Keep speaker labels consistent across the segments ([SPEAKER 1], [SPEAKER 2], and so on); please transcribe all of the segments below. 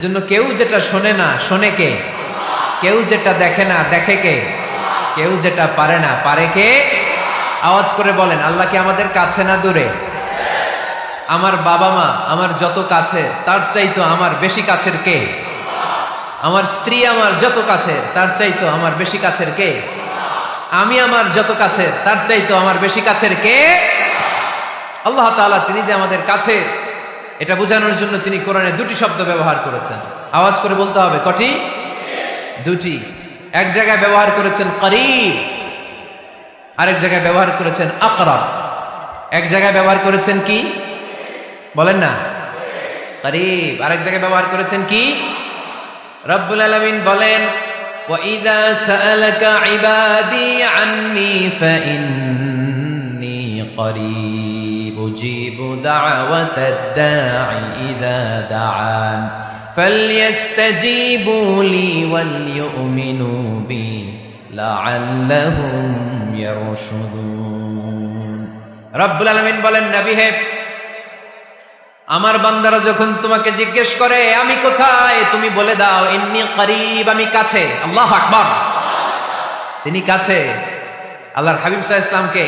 [SPEAKER 1] জন্য কেউ যেটা শোনে না শোনে কে, কেউ যেটা দেখে না দেখে কে, কেউ যেটা পারে না পারে কে। আওয়াজ করে বলেন, আল্লাহ কি আমাদের কাছে না দূরে? আমার বাবা মা আমার যত কাছে তার চাইতো আমার বেশি কাছের কে? আমার স্ত্রী আমার যত কাছে তার চাইতো আমার বেশি কাছের কে? আমি আমার যত কাছে তার চাইতো আমার বেশি কাছের কে? আল্লাহ তাআলা তিনি যে আমাদের কাছে, এটা বোঝানোর জন্য তিনি কোরআনে দুটি শব্দ ব্যবহার করেছেন। আওয়াজ করে বলতে হবে, কটি? দুটি। এক জায়গায় ব্যবহার করেছেন করিব, আরেক জায়গায় ব্যবহার করেছেন আকরাব। এক জায়গায় ব্যবহার করেছেন কি বলেন না? করিব। আরেক জায়গায় ব্যবহার করেছেন কি? রব্বুল আলামিন বলেন, ওয়াইযা সাআলাকা ইবাদি আন্নী ফাইন্নী করিব উজিবু দাওয়াতাদ দাঈ ইযা দাআন ফালইস্তাজিবু লি ওয়াল ইউমিনু বি লাআল্লাহুম ইয়ারশুদুন। রব্বুল আলামিন বলেন, নবী হে, আমার বান্দারা যখন তোমাকে জিজ্ঞেস করে আমি কোথায়, তুমি বলে দাও ইন্নী করিব, আমি কাছে। আল্লাহু আকবার। তিনি কাছে। আল্লাহর হাবিব সাল্লাল্লাহু আলাইহি ওয়াসাল্লামকে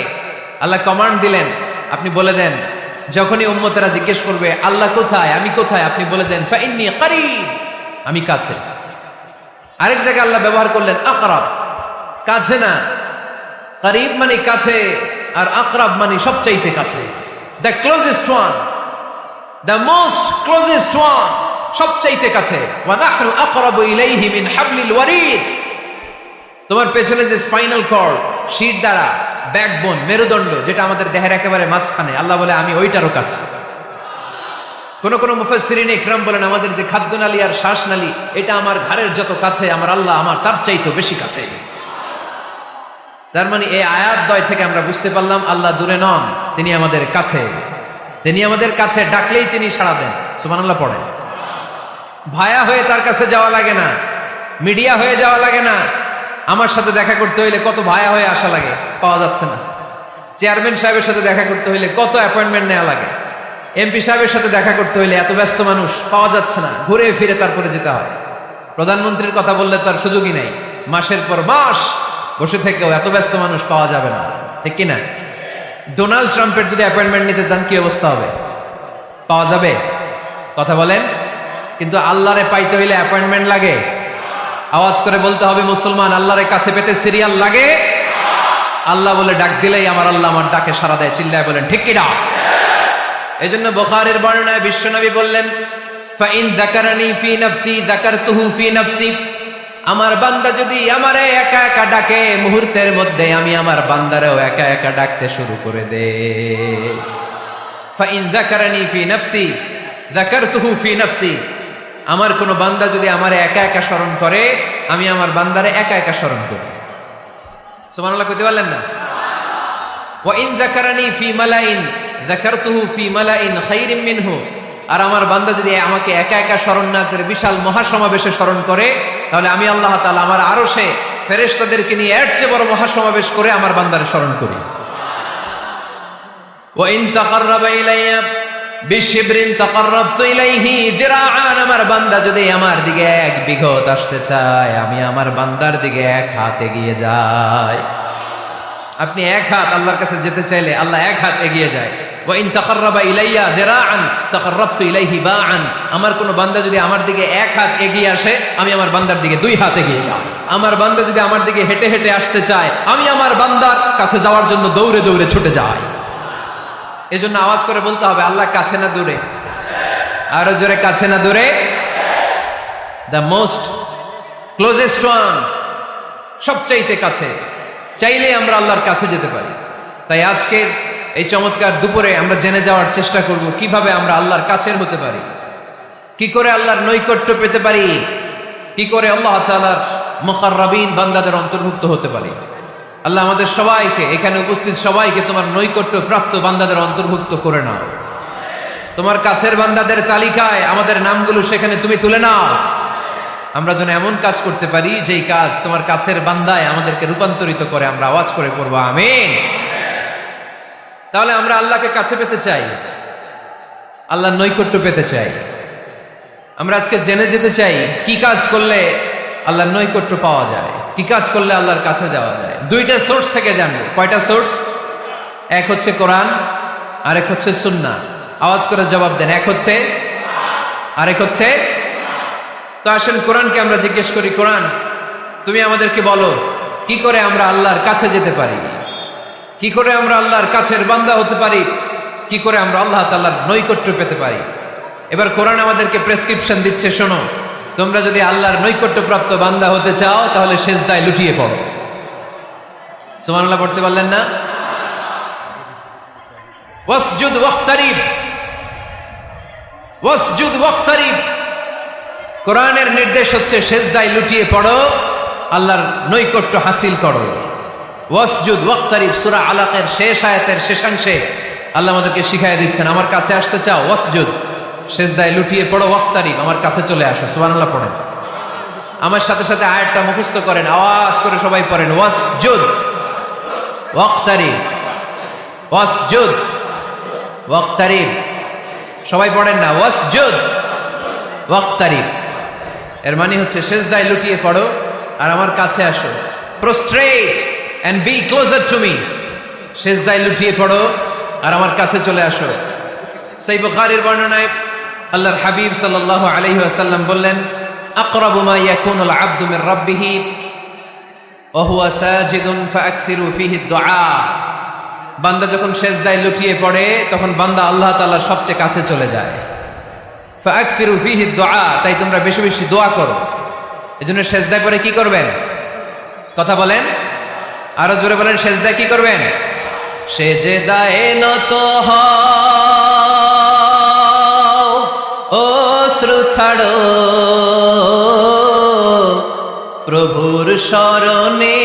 [SPEAKER 1] আল্লাহ কমান্ড দিলেন, আপনি বলে দেন যখনই উম্মতেরা জিজ্ঞেস করবে আল্লাহ কোথায়, আমি কোথায়, আপনি বলে দেন ফাইন্নী করিব, আমি কাছে। আরেক জায়গায় আল্লাহ ব্যবহার করলেন আকরাব, কাছে না। করিব মানে কাছে, আর আকরাব মানে সবচাইতে কাছে, the closest one, the most closest one, সবচাইতে কাছে। ওয়া নাহনু আকরাবু ইলাইহি মিন হাবলিল ওয়ারিদ। তোমার পেছনে যে স্পাইনাল কর্ড, শির দ্বারা, ব্যাকবোন, মেরুদণ্ড, যেটা আমাদের দেহের একেবারে মাঝখানে, আল্লাহ বলে আমি ওইটারও কাছে। কোন কোন মুফাসসিরিন ইকরাম বলেন আমাদের যে খাদ্যনালী আর শ্বাসনালী, এটা আমার ঘাড়ের যত কাছে আমার আল্লাহ আমার তার চাইতে বেশি কাছে। তার মানে এই আয়াত দ্বয় থেকে আমরা বুঝতে পারলাম আল্লাহ দূরে নন, তিনি আমাদের কাছে। তিনি আমাদের কাছে ডাকলেই তিনি সাড়া দেন। সুবহানাল্লাহ পড়ে। ভায়া হয়ে তার কাছে যাওয়া লাগে না, মিডিয়া হয়ে যাওয়া লাগে না। আমার সাথে দেখা করতে হইলে কত ভায়া হয়ে আসা লাগে, পাওয়া যাচ্ছে না। চেয়ারম্যান সাহেবের সাথে দেখা করতে হইলে কত অ্যাপয়েন্টমেন্ট নেওয়া লাগে। এমপি সাহেবের সাথে দেখা করতে হইলে এত ব্যস্ত মানুষ, পাওয়া যাচ্ছে না, ঘুরে ফিরে তারপরে যেতে হয়। প্রধানমন্ত্রীর কথা বললে তার সুযোগই নাই, মাসের পর মাস বসে থেকেও এত ব্যস্ত মানুষ পাওয়া যাবে না, ঠিক কিনা? ডোনাল্ড ট্রাম্পের যদি অ্যাপয়েন্টমেন্ট নিতে চান কি অবস্থা হবে? পাওয়া যাবে? কথা বলেন। কিন্তু আল্লাহরে পাইতে হইলে অ্যাপয়েন্টমেন্ট লাগে। আওয়াজ করে বলতে হবে মুসলমান, আল্লাহরে কাছে পেতে সিরিয়াল লাগে। আল্লাহ বলে ডাক দিলেই আমার আল্লাহ আমার ডাকে সাড়া দেয়। চিল্লায় বলেন ঠিক কিনা? এজন্য বুখারীর বর্ণনায় বিশ্বনবী বললেন, ফাইন যাকারানি ফি নাফসি যাকারতুহু ফি নাফসি। আমার বান্দা যদি আমারে একা একা ডাকে, মুহূর্তের মধ্যে আমি আমার বান্দারেও একা একা ডাকতে শুরু করে দে। ফাইন যাকারানি ফি নাফসি যাকারতুহু ফি নাফসি। আমার কোন বান্দা যদি আমারে একা একা স্মরণ করে, আমি আমার বান্দারে একা একা স্মরণ করি। সুবহানাল্লাহ কইতে পারলেন না? ওয়া ইন যাকারানি ফি মালাইন যাকারতুহু ফি মালাইন খায়রিম মিনহু। আর আমার বান্দা যদি আমাকে একা একা স্মরণ না করে বিশাল মহাসমাবেশে স্মরণ করে, তাহলে আমি আল্লাহ তাআলা আমার আরশে ফেরেশতাদেরকে নিয়ে এর চেয়ে বড় মহাসমাবেশ করে আমার বান্দারে স্মরণ করি। ওয়া ইন তাকাররাবা ইলাইয়া বিশিবরিন তাকাররাবতু ইলাইহি যিরাআন। আমার বান্দা যদি আমার দিকে এক বিঘত আসতে চায়, আমি আমার বান্দার দিকে এক হাত এগিয়ে যাই। আপনি এক হাত আল্লাহর কাছে যেতে চাইলে আল্লাহ এক হাত এগিয়ে যায়। ওয়া ইন তাকাররাবা ইলাইয়া যিরাআন তাকাররাবতু ইলাইহি বাআন। আমার কোন বান্দা যদি আমার দিকে এক হাত এগিয়ে আসে, আমি আমার বান্দার দিকে দুই হাত এগিয়ে যাই। আমার বান্দা যদি আমার দিকে হেঁটে হেঁটে আসতে চায়, আমি আমার বান্দার কাছে যাওয়ার জন্য দৌড়ে দৌড়ে ছুটে যাই। এজন্য আওয়াজ করে বলতে হবে, আল্লাহ কাছে না দূরে? আরো জোরে, কাছে না দূরে? দ্য মোস্ট ক্লোজেস্ট ওয়ান, সবচাইতে কাছে। চাইলে আমরা আল্লাহর কাছে যেতে পারি। তাই আজকে এই চমৎকার দুপুরে আমরা জেনে যাওয়ার চেষ্টা করব কিভাবে আমরা আল্লাহর কাছের হতে পারি, কি করে আল্লাহর নৈকট্য পেতে পারি, কি করে আল্লাহ তাআলার মুকাররাবিন বান্দাদের অন্তর্ভুক্ত হতে পারি। আল্লাহ আমাদের সবাইকে, এখানে উপস্থিত সবাইকে তোমার নৈকট্য প্রাপ্ত বান্দাদের অন্তর্ভুক্ত করে নাও। তোমার কাছের বান্দাদের তালিকায় আমাদের নামগুলো সেখানে তুমি তুলে নাও। আমরা যেন এমন কাজ করতে পারি যেই কাজ তোমার কাছের বান্দায় আমাদেরকে রূপান্তরিত করে। আমরা আওয়াজ করে পড়বো আমিন। তাহলে আমরা আল্লাহকে কাছে পেতে চাই, আল্লাহর নৈকট্য পেতে চাই। আমরা আজকে জেনে যেতে চাই কি কাজ করলে আল্লাহর নৈকট্য পাওয়া যায়, কি কাজ করলে আল্লাহর কাছে যাওয়া যায়। দুইটা সোর্স থেকে জানবো। কয়টা সোর্স? এক হচ্ছে কোরআন, আরেক হচ্ছে সুন্নাহ। আওয়াজ করে জবাব দেন। এক হচ্ছে, আরেক হচ্ছে। তো আসেন কোরআনকে আমরা জিজ্ঞেস করি, কোরআন তুমি আমাদেরকে বলো কি করে আমরা আল্লাহর কাছে যেতে পারি, কি করে আমরা আল্লাহর কাছের বান্দা হতে পারি, কি করে আমরা আল্লাহ তাআলার নৈকট্য পেতে পারি। এবার কোরআন আমাদেরকে প্রেসক্রিপশন দিচ্ছে, শোনো, তোমরা যদি আল্লাহর নৈকট্যপ্রাপ্ত বান্দা হতে চাও তাহলে সেজদায় লুটিয়ে পড়ো। সুবহানাল্লাহ পড়তে পারলেন না? ওয়াসজুদ ওয়াক্তারিব, ওয়াসজুদ ওয়াক্তারিব। কোরআনের নির্দেশ হচ্ছে সেজদায় লুটিয়ে পড়ো, আল্লাহর নৈকট্য হাসিল করো। ওয়াসজুদ ওয়াক্তারিব সূরা আলাকের শেষ আয়াতের শেষাংশে আল্লাহ আমাদেরকে শিখাইয়া দিচ্ছেন, আমার কাছে আসতে চাও, ওয়াসজুদ, সেজদায় লুটিয়ে পড়ো, ওয়াক্তারিব, আমার কাছে চলে আসো। সুবহানাল্লাহ পড়েন। আমার সাথে সাথে আয়াতটা মুখস্থ করেন, আওয়াজ করে সবাই পড়েন, ওয়াসজুদ ওয়াক্তারিব, ওয়াসজুদ ওয়াক্তারিব। সবাই পড়েন না, ওয়াসজুদ ওয়াক্তারিব। এর মানে হচ্ছে সেজদায় লুটিয়ে পড়ো আর আমার কাছে আসো। Prostrate and be closer to me. সেজদায় লুটিয়ে পড়ো আর আমার কাছে চলে আসো। সহিহ বুখারীর বর্ণনায় আল্লাহর হাবিব সাল্লাল্লাহু আলাইহি ওয়াসাল্লাম বললেন, আকরাবু মা ইয়াকুনুল আবদু মির রাব্বিহি ওয়া হুয়া সাজিদুন ফাআকসিরু ফীহি দুআ। বান্দা যখন সেজদায় লুটিয়ে পড়ে তখন বান্দা আল্লাহ তাআলার সবচেয়ে কাছে চলে যায়। ফাআকসিরু ফীহি দুআ, তাই তোমরা বেশি বেশি দোয়া করো। এজন্য সেজদায় পড়ে কি করবেন? কথা বলেন, আরো জোরে বলেন, সেজদায় কি করবেন? সেজদায় নত হও, অশ্রু ছাড়ো, প্রভুর শরণে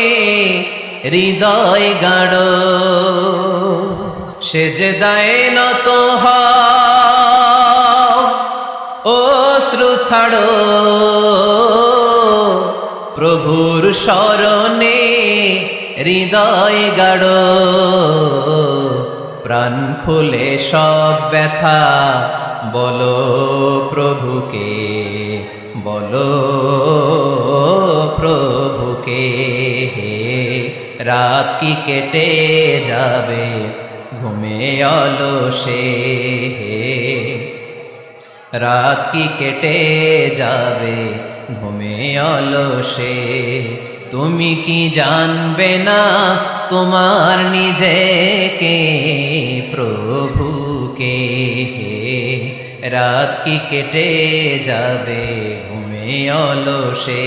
[SPEAKER 1] হৃদয় গাড়ো। সেজদায় নত হও, অশ্রু ছাড়ো, প্রভুর শরণে হৃদয় গাড়ো। প্রাণ খুলে সব ব্যথা বলো প্রভুকে, বলো প্রভুকে। রাত কি কেটে যাবে ঘুমে অলসে, রাত কি কেটে যাবে ঘুমে অলসে। তুমি কি জানবে না তোমার নিজেকে প্রভুকে, রাত কি কেটে যাবে ঘুমে অলসে।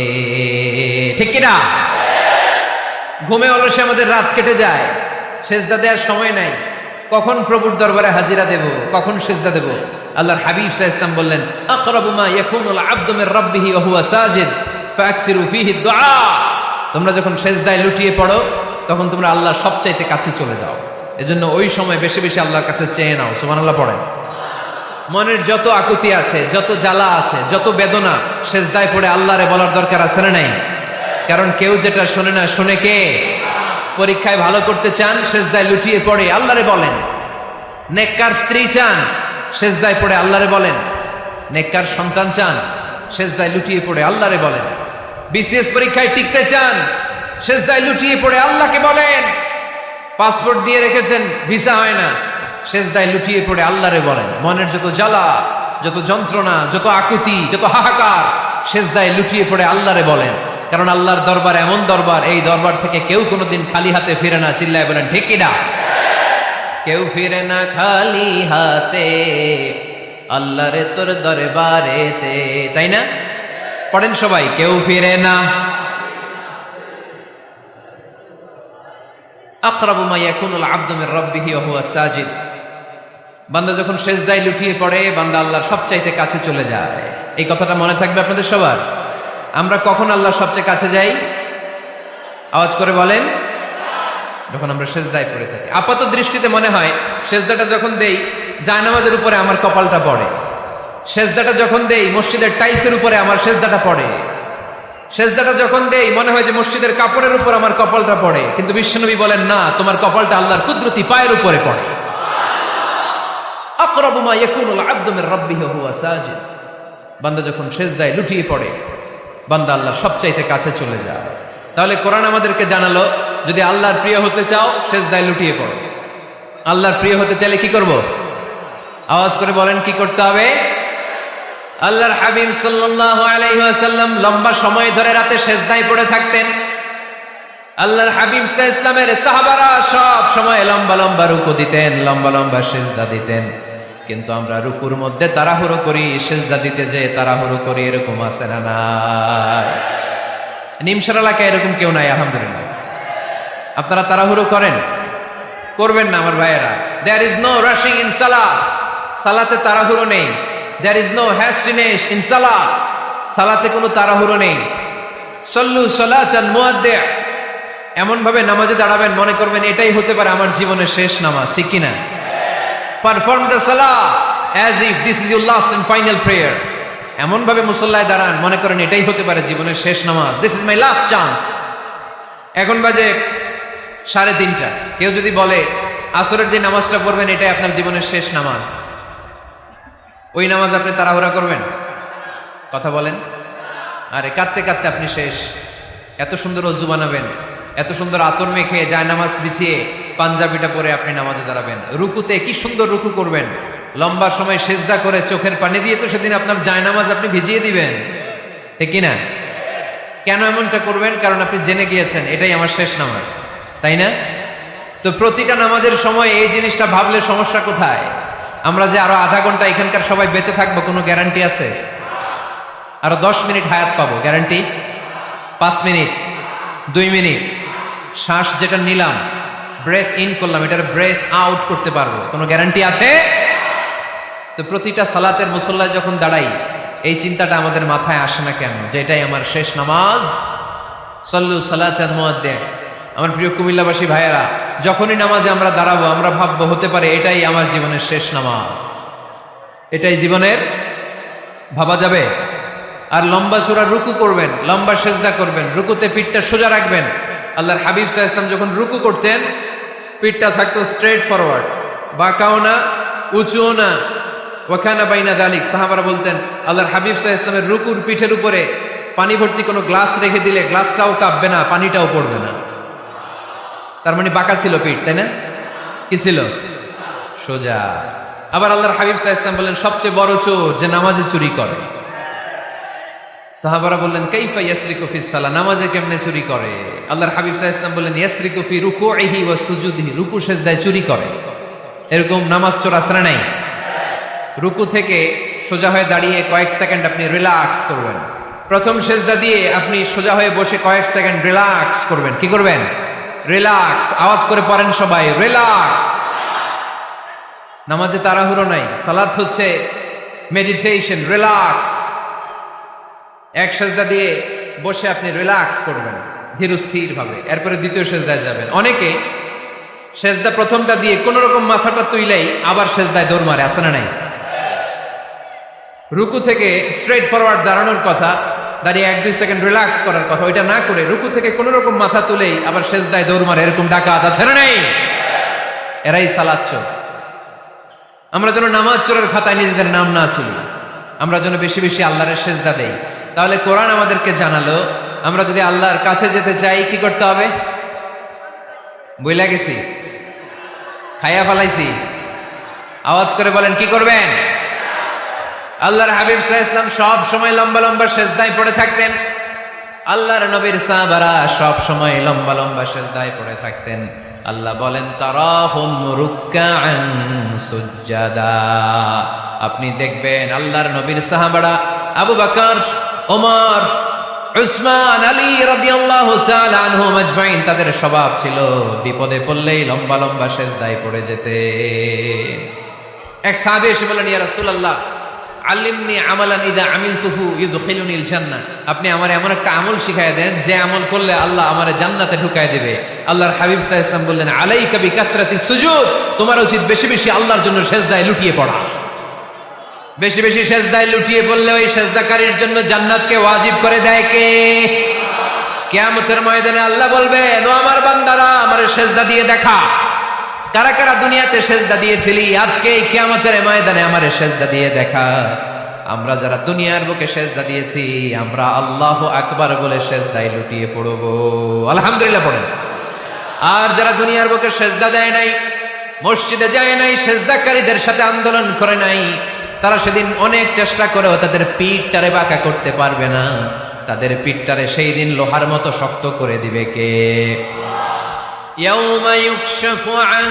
[SPEAKER 1] ঠিক কিনা? ঘুমে অলসে আমাদের রাত কেটে যায়, সেজদা দেওয়ার সময় নাই। কখন প্রভুর দরবারে হাজিরা দেব, কখন সেজদা দেব? আল্লাহর হাবিব সাল্লাল্লাহু আলাইহি ওয়াসাল্লাম বললেন, আকরাবু মা ইয়াকুনুল আবদু মির রাব্বিহি ওয়া হুয়া সাজিদ ফাআকসিরু ফীহি দুআ। তোমরা যখন সেজদায় লুটিয়ে পড়ো তখন তোমরা আল্লাহর সবচাইতে কাছে চলে যাও। এজন্য ওই সময় বেশি বেশি আল্লাহর কাছে চেয়ে নাও। সুবহানাল্লাহ পড়েন। মনের যত আকুতি আছে, যত জ্বালা আছে, যত বেদনা, সেজদায় পড়ে আল্লাহরে বলার দরকার আছে না নাই? কারণ কেউ যেটা শোনে না, শোনে কে? পরীক্ষায় ভালো করতে চান, সেজদায় লুটিয়ে পড়ে আল্লাহরে বলেন। নেককার স্ত্রী চান, সেজদায় পড়ে আল্লাহরে বলেন। নেককার সন্তান চান, সেজদায় লুটিয়ে পড়ে আল্লাহরে বলেন। বিসিএস পরীক্ষায় টিকতে চান, সেজদায় লুটিয়ে পড়ে আল্লাহকে বলেন। পাসপোর্ট দিয়ে রেখেছেন, ভিসা হয় না, সেজদায় লুটিয়ে পড়ে আল্লাহরে বলেন। মনের যত জ্বালা, যত যন্ত্রণা, যত আকুতি, যত হাহাকার, সেজদায় লুটিয়ে পড়ে আল্লাহরে বলেন। কারণ আল্লাহর দরবার এমন দরবার, এই দরবার থেকে কেউ কোনোদিন খালি হাতে ফিরে না। চিল্লায় বলেন ঠিক কিনা? কেউ ফিরে না খালি হাতে আল্লাহরে তোর দরবারেতে, তাই না? পড়েন সবাই, কেউ ফিরে না। আকরাবু মা ইয়াকুনুল আবদু মির রাব্বিহি ওয়া হুয়া সাজিদ। বান্দা যখন সেজদায় লুটিয়ে পড়ে বান্দা আল্লাহর সবচাইতে কাছে চলে যায়। এই কথাটা মনে থাকবে আপনাদের সবার। আমরা কখন আল্লাহর সবচেয়ে কাছে যাই? আওয়াজ করে বলেন, যখন আমরা সেজদায় পড়ে থাকি। আপাত দৃষ্টিতে মনে হয় সেজদাটা যখন দেই জায়নামাজের উপরে আমার কপালটা পড়ে, সেজদাটা যখন দেই মসজিদের টাইলসের উপরে আমার সেজদাটা পড়ে, সেজদাটা যখন দেই মনে হয় যে মসজিদের কাপড়ের উপর আমার কপালটা পড়ে। কিন্তু বিশ্বনবী বলেন না, তোমার কপালটা আল্লাহর কুদরতি পায়ের উপরে পড়ে। আকরাবু মা ইয়াকুনুল আবদু মির রাব্বিহি ওয়া হুয়া সাজিদ। বান্দা যখন সেজদায় লুটিয়ে পড়ে, বান্দা আল্লাহর সবচাইতে কাছে চলে যায়। তাহলে কোরআন আমাদেরকে জানালো, যদি আল্লাহর প্রিয় হতে চাও সেজদায় লুটিয়ে পড়ো। আল্লাহর প্রিয় হতে চাইলে কি করব? আওয়াজ করে বলেন, কি করতে হবে? আল্লাহর হাবিব সাল্লাল্লাহু আলাইহি ওয়াসাল্লাম লম্বা সময় ধরে রাতে সেজদায় পড়ে থাকতেন। আল্লাহর হাবিব সাল্লাল্লাহু আলাইহি ওয়াসাল্লামের সাহাবারা সব সময় লম্বা লম্বা রুকু দিতেন, লম্বা লম্বা সেজদা দিতেন। কিন্তু আমরা রুকুর মধ্যে তাড়াহুড়ো করি, সেজদা দিতে যে তাড়াহুড়ো করি, এরকম আছে না নাই? নিমসার এলাকায় এরকম কেউ নাই আলহামদুলিল্লাহ। আপনারা তাড়াহুড়ো করেন? করবেন না আমার ভাইয়েরা। There is no rushing in সালাহ। সালাতে তাড়াহুড়ো নেই। There is no hastiness in সালাহ। সালাতে কোনো তাড়াহুড়ো নেই। সল্লু সালাতান মুআদ্দি'। এমন ভাবে নামাজে দাঁড়াবেন মনে করবেন এটাই হতে পারে আমার জীবনের শেষ নামাজ, ঠিক কি না? পারফর্ম দ্য সালাহ as if this is your last and final prayer. এমন ভাবে মুসল্লায় দাঁড়ান মনে করেন এটাই হতে পারে জীবনের শেষ নামাজ। This is my last chance. এখন বাজে 3:30। কেউ যদি বলে আসরের যে নামাজটা পড়বেন এটাই আপনার জীবনের শেষ নামাজ, ওই নামাজ আপনি তাড়াহুড়া করবেন? কথা বলেন। আরে কাঁদতে কাঁদতে আপনি শেষ। এত সুন্দর অজু বানাবেন, এত সুন্দর আতর মেখে যায় নামাজ বিছিয়ে পাঞ্জাবিটা পরে আপনি নামাজে দাঁড়াবেন। রুকুতে কি সুন্দর রুকু করবেন, লম্বা সময় সেজদা করে চোখের পানি দিয়ে তো সেদিন আপনার জায়নামাজ আপনি ভিজিয়ে দিবেন, ঠিক কিনা? কেন এমনটা করবেন? কারণ আপনি জেনে গিয়েছেন এটাই আমার শেষ নামাজ, তাই না? তো প্রতিটা নামাজের সময় এই জিনিসটা ভাবলে সমস্যা কোথায়? আমরা যে আরো আধা ঘন্টা এখানকার সবাই বেঁচে থাকবো কোনো গ্যারান্টি আছে? আরো 10 মিনিট হায়াত পাবো, গ্যারান্টি? 5 মিনিট, 2 মিনিট শ্বাস যেটা নিলাম, ব্রেথ ইন করলাম, এটার ব্রেথ আউট করতে পারবো, কোনো গ্যারান্টি আছে? তো প্রতিটা সালাতের মুসল্লায় যখন দাঁড়াই এই চিন্তাটা আমাদের মাথায় আসে না কেন যে এটাই আমার শেষ নামাজ? সল্লু সালাতান মুআদ্দি'। আমার প্রিয় কুমিল্লাবাসী ভাইয়েরা, যখনই নামাজে আমরা দাঁড়াবো আমরা ভাববো হতে পারে এটাই আমার জীবনের শেষ নামাজ। এটাই জীবনের, ভাবা যাবে? আর লম্বা চূড়া রুকু করবেন, লম্বা সেজদা করবেন, রুকুতে পিঠটা সোজা রাখবেন। আল্লাহর হাবিব সাল্লাল্লাহু আলাইহি ওয়াসাল্লাম যখন রুকু করতেন পিঠটা থাকতো স্ট্রেট ফরওয়ার্ড, বাঁকাও না উঁচুও না, ওয়াকানা বাইনা যালিক। সাহাবারা বলতেন আল্লাহর হাবিব সাল্লাল্লাহু আলাইহি ওয়াসাল্লামের রুকুর পিঠের উপরে পানি ভর্তি কোনো গ্লাস রেখে দিলে গ্লাসটাও কাঁপবে না, পানিটাও পড়বে না। তার মানে বাঁকা ছিল পিঠ, তাই না? কি ছিল? সোজা। আবার আল্লাহর হাবিব সাল্লাল্লাহু আলাইহি ওয়াসাল্লাম বললেন সবচেয়ে বড় চোর যে নামাজে চুরি করে। সাহাবারা বললেন কাইফা ইয়াসরিকু ফিস সালাহ, নামাজে কেমনে চুরি করে? আল্লাহর হাবিব সাল্লাল্লাহু আলাইহি ওয়াসাল্লাম বললেন ইয়াসরিকু ফি রুকুইহি ওয়া সুজুদিহি, রুকু সেজদায় চুরি করে। এরকম নামাজ চোর আছে না নাই? রুকু থেকে সোজা হয়ে দাঁড়িয়ে কয়েক সেকেন্ড আপনি রিল্যাক্স করবেন। প্রথম সেজদা দিয়ে আপনি সোজা হয়ে বসে কয়েক সেকেন্ড রিল্যাক্স করবেন। কি করবেন? রিল্যাক্স। আওয়াজ করে পড়েন সবাই, রিল্যাক্স। নামাজে তাড়াহুড়ো নাই, সালাত হচ্ছে মেডিটেশন, রিল্যাক্স। এক সেজদা দিয়ে বসে আপনি রিল্যাক্স করবেন ধীর স্থির ভাবে, এরপরে দ্বিতীয় সেজদায় যাবেন। অনেকে সেজদা প্রথমটা দিয়ে কোন রকম মাথাটা তুইলেই আবার সেজদায় দৌড় মারে, আছে না নাই? রুকু থেকে স্ট্রেট ফরওয়ার্ড দাঁড়ানোর কথা, দাঁড়িয়ে 1-2 সেকেন্ড রিল্যাক্স করার কথা, ওইটা না করে রুকু থেকে কোন রকম মাথা তুলেই আবার সেজদায় দৌড় মারে, এরকম ডাকাত আছে না নাই? এরাই সালাত চোর। আমরা যেন নামাজ চোরের খাতায় নিজেদের নাম না তুলি, আমরা যেন বেশি বেশি আল্লাহর সেজদা দেই। তাহলে কোরআন আমাদেরকে জানালো আমরা যদি আল্লাহর কাছে যেতে চাই কি করতে হবে? বইলা গেছি, খাইয়া ফেলাইছি? আওয়াজ করে বলেন কি করবেন? আল্লাহর হাবিব সাল্লাল্লাহু আলাইহি ওয়াসাল্লাম সব সময় লম্বা লম্বা সেজদায় পড়ে থাকতেন। আল্লাহর নবীর সাহাবারা সব সময় লম্বা লম্বা সেজদায় পড়ে থাকতেন। আল্লাহ বলেন তারাহুম রুকআন সুজদা, আপনি দেখবেন আল্লাহর নবীর সাহাবারা আবু বকর, ওমর, উসমান, আলী রাদিয়াল্লাহু তাআলা আনহুম আজমাইন, তাদের স্বভাব ছিল বিপদে পড়লেই লম্বা লম্বা সেজদায় পড়ে যেতে। এক সাহাবী এসে বললেন ইয়া রাসূলুল্লাহ আল্লিমনি আমালান ইযা আমিলতুহু ইউদখিলুনিল জান্নাহ, আপনি আমার এমন একটা আমল শিখায় দেন যে আমল করলে আল্লাহ আমারে জান্নাতে ঢুকায় দিবে। আল্লাহর হাবিব সাল্লাল্লাহু আলাইহি ওয়াসাল্লাম বললেন আলাইকা বিকাসরাতিস সুজুদ, তোমার উচিত বেশি বেশি আল্লাহর জন্য সেজদায় লুটিয়ে পড়া। বেশি বেশি সেজদায় লুটিয়ে পড়লে ওই সেজদাকারীর জন্য জান্নাতকে ওয়াজিব করে দেয় কে? কিয়ামতের ময়দানে আল্লাহ বলবেন ও আমার বান্দারা আমারে সেজদা দিয়ে দেখা, কারা কারা দুনিয়াতে সেজদা দিয়েছিলি, আজকে এই কিয়ামতের ময়দানে আমারে সেজদা দিয়ে দেখা। আমরা যারা দুনিয়ার বুকে সেজদা দিয়েছি আমরা আল্লাহু আকবার বলে সেজদায় লুটিয়ে পড়ব, আলহামদুলিল্লাহ পড়েন। আর যারা দুনিয়ার বুকে সেজদা দেয় নাই, মসজিদে যায় নাই, সেজদাকারীদের সাথে আন্দোলন করে নাই, তারা সেদিন অনেক চেষ্টা করেও তাদের পিঠটারে বাঁকা করতে পারবে না। তাদের পিঠটারে সেই দিন লোহার মতো শক্ত করে দিবে কে? يوم يكشف عن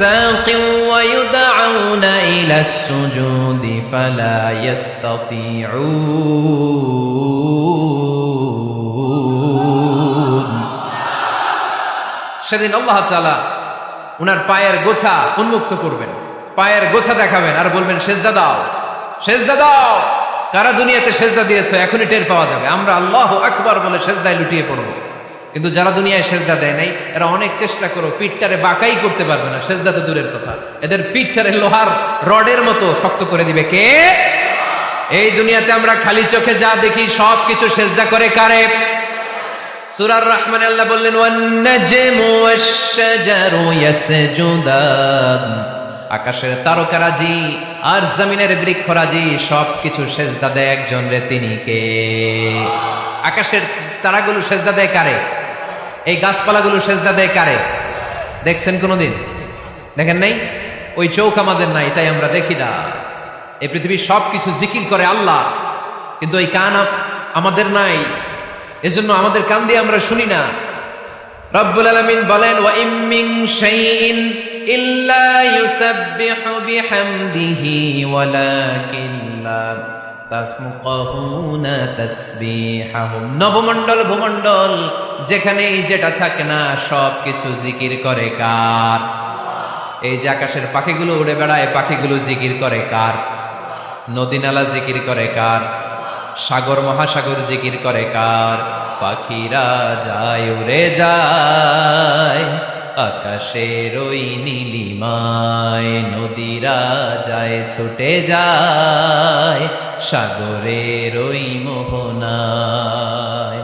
[SPEAKER 1] ساق ويدعون إلى السجود فلا يستطيعون। সেদিন আল্লাহ তাআলা উনার পায়ের গোছা উন্মুক্ত করবেন, পায়ের গোছা দেখাবেন আর বলবেন সেজদা দাও, সেজদা দাও। কারা দুনিয়াতে সেজদা দিয়েছো এখনই টের পাওয়া যাবে। আমরা আল্লাহু আকবার বলে সেজদায় লুটিয়ে পড়বো। কিন্তু যারা দুনিয়ায় সেজদা দেয় নাই এরা অনেক চেষ্টা করো, পিঠটারে বাঁকাই করতে পারবে না। সেজদা তো দূরের কথা, এদের পিঠটারে লোহার রডের মতো শক্ত করে দিবে কে? এই দুনিয়াতে আমরা খালি চোখে যা দেখি সব কিছু সেজদা করে কারে? সূরার রহমানে আল্লাহ বললেন ওয়ান নাজমু ওয়াশ-শাজারু ইয়াসজুদান। আকাশের তারকারাজি আর জমিনের বৃক্ষরাজি সবকিছু সেজদা দেয় একজন রে, তিনি কে? আকাশের তারাগুলো সেজদা দেয় কারে? এই গাছপালাগুলো সেজদা দেয় কারে? দেখছেন কোনোদিন? দেখেন নাই? ওই চোখ আমাদের নাই তাই আমরা দেখি না। এই পৃথিবীর সবকিছু জিকির করে আল্লাহ, কিন্তু ওই কান আমাদের নাই, এজন্য আমাদের কান দিয়ে আমরা শুনি না। রব্বুল আলামিন বলেন ওয়া ইম মিন শাইইন ইল্লা ইউসাব্বিহু বিহামদিহি ওয়ালাকিন লা তাফকাহুনা তাসবিহাহুম। নবমণ্ডল ভূমণ্ডল যেখানেই যেটা থাকে না সবকিছু জিকির করে কার? এই যে আকাশের পাখিগুলো উড়ে বেড়ায়, পাখিগুলো জিকির করে কার? নদী নালা জিকির করে কার? সাগর মহাসাগর জিকির করে কার? পাখিরা যায় উড়ে যায় আকাশের ওই নীলিমায়, নদীরা যায় ছুটে যায় সাগরের ওই মোহনায়।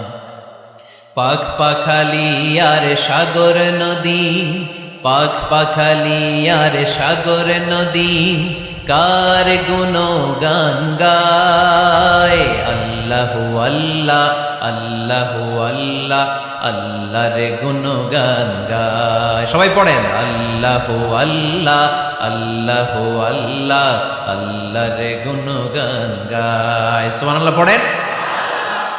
[SPEAKER 1] পাখ পাখালি আর সাগর নদী, পাখ পাখালি আর সাগর নদী কার গুণগান গায়? আল্লাহু আল্লাহ আল্লাহু আল্লাহ আল্লাহর গুণগান গায়। সবাই পড়েন আল্লাহু আল্লাহ আল্লাহু আল্লাহ আল্লাহর গুণগান গায়। সুবহানাল্লাহ পড়েন।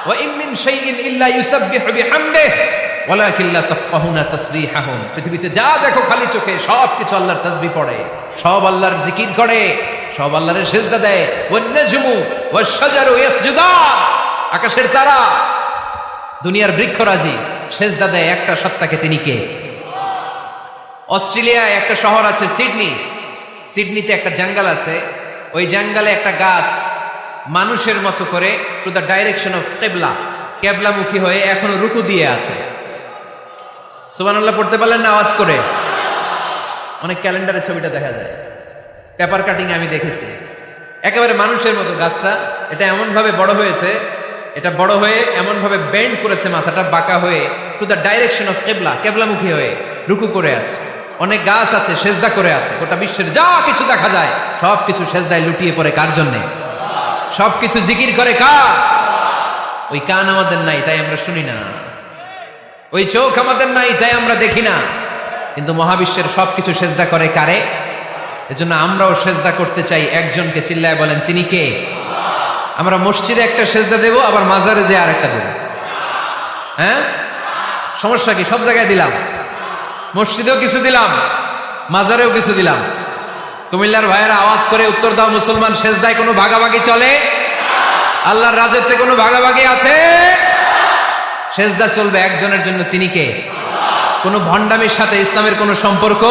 [SPEAKER 1] ওয়া ইম মিন শাইইন ইল্লা ইউসাব্বিহু বিহামদিহি ওয়ালাকিন লা তাফকাহুনা তাসবিহাহুম। পৃথিবীতে যা দেখো খালি চোখে সবকিছু আল্লাহর তাসবিহ পড়ে, সব আল্লাহর জিকির করে, সব আল্লাহর সেজদা দেয়। ওয়ান নাজমু ওয়াশ-শাজারু ইয়াসজুদান। আকাশের তারা, দুনিয়ার বৃক্ষরাজি সেজদা দেয় একটা সত্তাকে, তিনি কে? অস্ট্রেলিয়ায় একটা শহর আছে সিডনি, সিডনিতে একটা জঙ্গল আছে। ওই জঙ্গলে একটা গাছ মানুষের মতো করে টু দ্য ডাইরেকশন অফ কিবলা, কেবলামুখী হয়ে এখনো রুকু দিয়ে আছে। সুবহানাল্লাহ পড়তে পারলেন না আওয়াজ করে? অনেক ক্যালেন্ডারে ছবিটা দেখা যায়, পেপার কাটিং আমি দেখেছি। একেবারে মানুষের মতো গাছটা, এটা এমন ভাবে বড় হয়েছে, এটা বড় হয়ে এমন ভাবে বেন্ড করেছে, মাথাটা বাঁকা হয়ে টু দ্য ডাইরেকশন অফ কিবলা, কেবলামুখী হয়ে রুকু করে আছে। অনেক গাছ আছে সেজদা করে আছে। গোটা বিশ্বের যা কিছু দেখা যায় সবকিছু সেজদায় লুটিয়ে পড়ে কার জন্যে? সবকিছু জিকির করে কার? ওই কান আমাদের নাই তাই আমরা শুনি না, ওই চোখ আমাদের নাই তাই আমরা দেখি না, কিন্তু মহাবিশ্বের সবকিছু সেজদা করে কারে? এজন্য আমরাও সেজদা করতে চাই একজনকে। চিল্লায় বলেন তিনি কে? আমরা মসজিদে একটা সেজদা দেব, আবার মাজারে যে আর একটা দেব। হ্যাঁ, সমস্যা কি? সব জায়গায় দিলাম, মসজিদেও কিছু দিলাম, মাজারেও কিছু দিলাম। কুমিল্লার ভাইয়েরা আওয়াজ করে উত্তর দাও, মুসলমান সেজদায় কোনো ভাগাভাগি চলে? আল্লাহর রাজত্বে কোনো ভাগাভাগি আছে? সেজদা চলবে একজনের জন্য, তিনি কে? কোন ভণ্ডামির সাথে ইসলামের কোনো সম্পর্ক,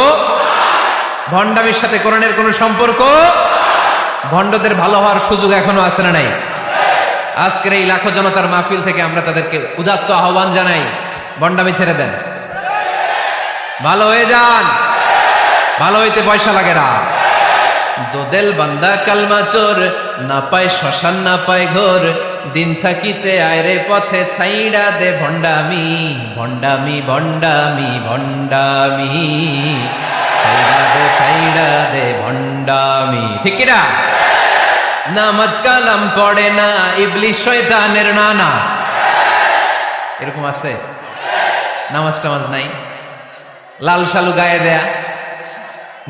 [SPEAKER 1] ভণ্ডামির সাথে কোরআনের কোনো সম্পর্ক। ভণ্ডদের ভালো হওয়ার সুযোগ এখনো আছে না নাই? আজকের এই লাখো জনতার মাহফিল থেকে আমরা তাদেরকে উদাত্ত আহ্বান জানাই, ভণ্ডামি ছেড়ে দেন, ভালো হয়ে যান। ভালো হইতে পয়সা লাগে না। দোদেল বান্দা কালমা চোর, না পায় শ্মশান না পায় ঘোর, দিন থাকিতে আয়রে পথে ছাইড়া দে ভণ্ডামি, ভণ্ডামি ভণ্ডামি ভণ্ডামি, ছাইড়া দে ভণ্ডামি। ঠিক কিনা? নামাজ কালাম পড়ে না, ইবলিস শয়তানের নানা। এরকম আছে? নামাজ টামাজ নাই, লাল শালু গায়ে দেয়া,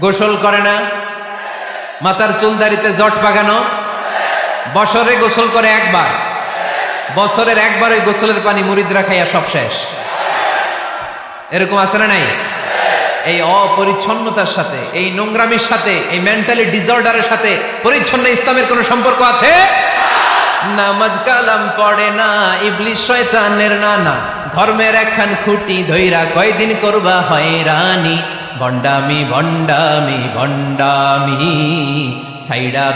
[SPEAKER 1] গোসল করে না, মাথার চুল দাড়িতে জট পাকানো, বছরে গোসল করে একবার, বছরের একবার ওই গোসলের পানি মুরিদরা খাইয়া সব শেষ। এরকম আছে না নাই? এই অপরিচ্ছন্নতার সাথে, এই নোংরামির সাথে, এই মেন্টালি ডিসঅর্ডারের সাথে পরিচ্ছন্ন ইসলামের কোন সম্পর্ক আছে? নামাজ কালাম পড়ে না, ইবলিস শয়তানের নানা। ধর্মের একখান খুঁটি ধইরা কয়দিন করবা হয়রানি। ভণ্ডামি ভণ্ডামি ভণ্ডামি, ছাইড়া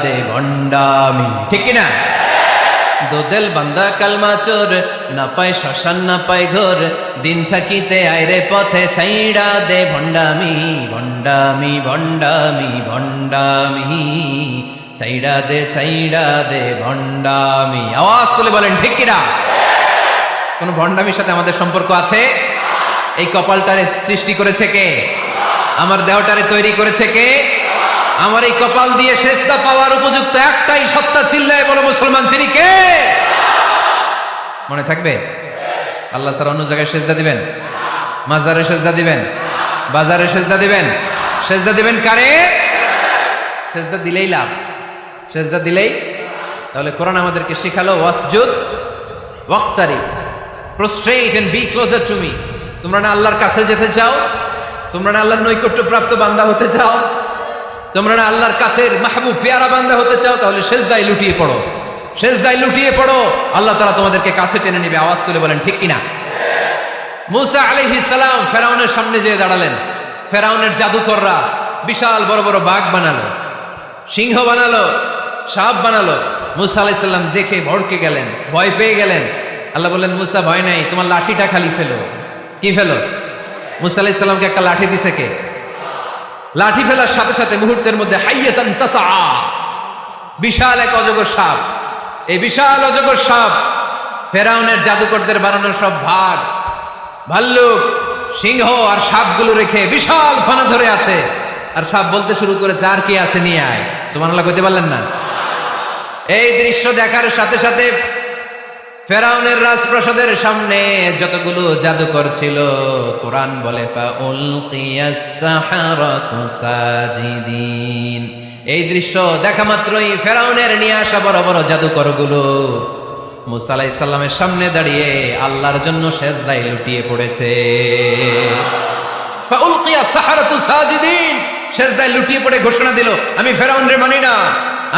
[SPEAKER 1] দে ভণ্ডামি। ঠিক কিনা? দোদেল বান্দা কালমা চোর, না পায় শ্মশান না পায় ঘোর, দিন থাকিতে আইরে পথে ছাইড়া দে ভণ্ডামি ভণ্ডামি ভণ্ডামি ভণ্ডামি, ছাইড়া দে ভণ্ডামি। আওয়াজ তুলে বলেন ঠিক কিনা? কোন ভণ্ডামির সাথে আমাদের সম্পর্ক আছে? এই কপালটারে সৃষ্টি করেছে কে? আমার দেহটারে তৈরি করেছে কে? আমার এই কপাল দিয়ে সেজদা পাওয়ার উপযুক্ত একটাই সত্তা, চিল্লায় বলো মুসলমান, তিনি কে? মনে থাকবে? আল্লাহ ছাড়া অন্য জায়গায় সেজদা দিবেন? মাজারে সেজদা দিবেন? বাজারে সেজদা দিবেন? সেজদা দিবেন কারে? সেজদা দিলেই লাভ, সেজদা দিলেই। তাহলে কোরআন আমাদেরকে শিখালো ওয়াসজুদ ওয়াক্তারিব, prostrate and be closer to me. তোমরা না আল্লাহর কাছে যেতে চাও? তোমরা না আল্লাহর নৈকট্যপ্রাপ্ত বান্দা হতে চাও? তোমরা না আল্লাহর কাছের মাহবুব পেয়ারা বান্দা হতে চাও? তাহলে সেজদায় লুটিয়ে পড়ো, সেজদায় লুটিয়ে পড়ো, আল্লাহ তাআলা তোমাদেরকে কাছে টেনে নেবে। আওয়াজ তুলে বলেন ঠিক কিনা? মুসা আলাইহিস সালাম ফেরাউনের সামনে যেয়ে দাঁড়ালেন। ফেরাউনের জাদুকররা বিশাল বড় বড় বাঘ বানালো, সিংহ বানালো, সাপ বানালো। মুসা আলাইহিস সালাম দেখে ভড়কে গেলেন, ভয় পেয়ে গেলেন। আল্লাহ বললেন, মুসা ভয় নাই, তোমার লাঠিটা খালি ফেলো। কি ফেলো? মুসা আলাইহিস সালামকে একটা লাঠি দিছে কে? লাঠি ফেলার সাথে সাথে মুহূর্তের মধ্যে হাইয়াতান তাসআ, বিশাল এক অজগর সাপ। এই বিশাল অজগর সাপ ফেরাউনের জাদুকরদের বানানো সব ভাগ, ভাল্লুক, সিংহ আর সাপগুলো রেখে বিশাল ফানা ধরে আছে। আর সাপ বলতে শুরু করেছে, আর কি আছে নিয়ে আয়। সুবহানাল্লাহ কইতে পারলেন না? এই দৃশ্য দেখার সাথে সাথে ফেরাউনের রাজপ্রাসাদের সামনে যতগুলো জাদুকর ছিল, কোরআন বলে ফাউলকিয়াস সাহারাতু সাজিদিন। এই দৃশ্য দেখা মাত্রই ফেরাউনের নিয়ে আসা বড় বড় জাদুকরগুলো মুসা আলাইহিস সালামের সামনে দাঁড়িয়ে আল্লাহর জন্য সেজদায় লুটিয়ে পড়েছে। ফাউলকিয়াস সাহারাতু সাজিদিন, সেজদায় লুটিয়ে পড়ে ঘোষণা দিল, আমি ফেরাউনরে মানি না,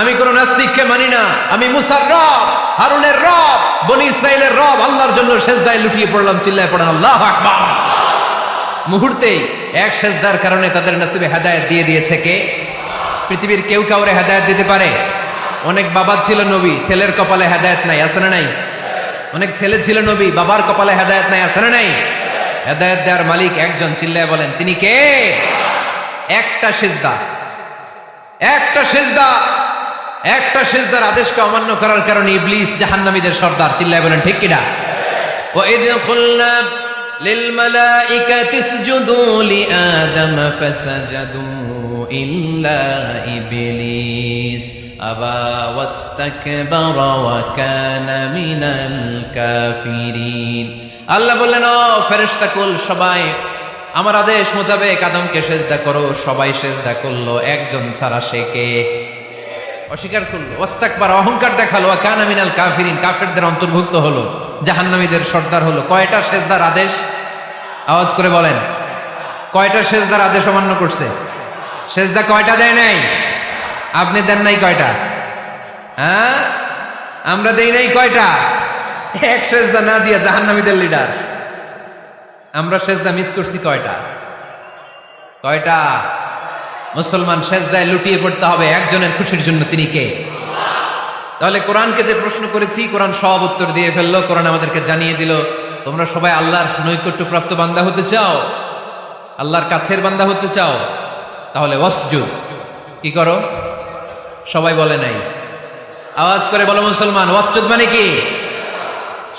[SPEAKER 1] আমি কোন নাস্তিককে মানি না, আমি মুসার রব, হারুনের রব, বনি ইসরাইলের রব, আল্লাহর জন্য সেজদায় লুটিয়ে পড়লাম। চিল্লায় পড়েন আল্লাহু আকবার। মুহূর্তেই এক সেজদার কারণে তাদের নসিবে হেদায়েত দিয়ে দিয়েছে কে? পৃথিবীর কেউ কাউরে হেদায়েত দিতে পারে? অনেক বাবা ছিল নবী, ছেলের কপালে হেদায়েত নাই, আছে না নাই? অনেক ছেলে ছিল নবী, বাবার কপালে হেদায়েত নাই, আছে না নাই? হেদায়েত দেওয়ার মালিক একজন, চিল্লায় বলেন তিনি কে? একটা সেজদা, একটা সেজদা, একটা সেজদার আদেশকে অমান্য করার কারণে ইবলিস জাহান্নামীদের সর্দার। চিল্লায় বলেন ঠিক কিনা? ওয়াইদ কুলনা লিল মালাইকাতি ইসজুদু লিআদম ফাসাজাদু ইল্লা ইবলিস আবা ওয়াস্তাকবারা ওয়া কানা মিনাল কাফিরিন। আল্লাহ বললেন, ও ফেরেশতাকুল সবাই আমার আদেশ মোতাবেক আদমকে সেজদা করো। সবাই সেজদা করলো, একজন ছাড়া, সে কে? অস্বীকার করলো, ওয়াস্তাকবারা, অহংকার দেখালো, ওয়া কানা মিনাল কাফিরিন, কাফেরদের অন্তর্ভুক্ত হলো, জাহান্নামীদের সর্দার হলো। কয়টা সেজদার আদেশ? আওয়াজ করে বলেন, কয়টা সেজদার আদেশ অমান্য করছে? সেজদা কয়টা দেয় নাই? আপনি দেন নাই কয়টা? হ্যাঁ, আমরা দেই নাই কয়টা? এক সেজদা না দিয়া জাহান্নামীদের লিডার। আমরা সেজদা মিস করছি কয়টা? কয়টা? মুসলমান সেজদায় লুটিয়ে পড়তে হবে একজনের খুশির জন্য, তিনি কে? তাহলে কোরআনকে যে প্রশ্ন করেছি, কোরআন সব উত্তর দিয়ে ফেললো। কোরআন আমাদেরকে জানিয়ে দিল, তোমরা সবাই আল্লাহর নৈকট্যপ্রাপ্ত বান্দা হতে চাও, আল্লাহর কাছের বান্দা হতে চাও, তাহলে ওয়াসজুদ, কি করো? সবাই বলে নাই, আওয়াজ করে বলো মুসলমান, ওয়াসজুদ মানে কি?